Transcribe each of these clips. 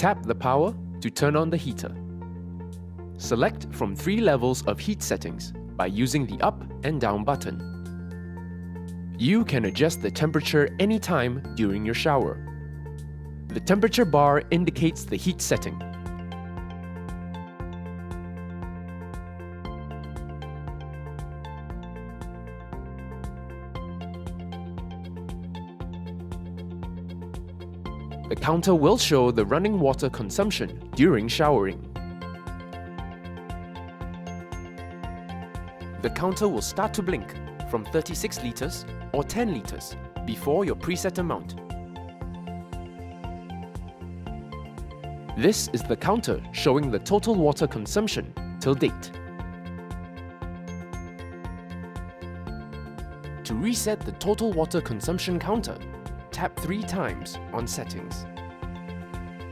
Tap the power to turn on the heater. Select from 3 levels of heat settings by using the up and down button. You can adjust the temperature anytime during your shower. The temperature bar indicates the heat setting. The counter will show the running water consumption during showering. The counter will start to blink from 36 liters or 10 liters before your preset amount. This is the counter showing the total water consumption till date. To reset the total water consumption counter, tap 3 times on Settings.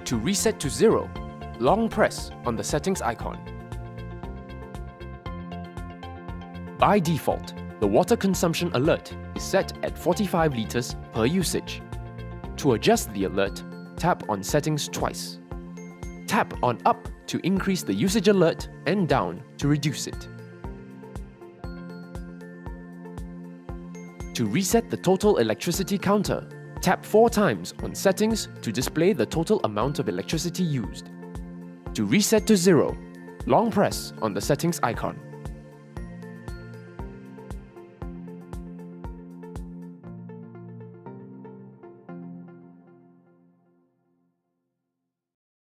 To reset to 0, long press on the settings icon. By default, the water consumption alert is set at 45 liters per usage. To adjust the alert, tap on Settings twice. Tap on Up to increase the usage alert and down to reduce it. To reset the total electricity counter, tap 4 times on Settings to display the total amount of electricity used. To reset to 0, long press on the settings icon.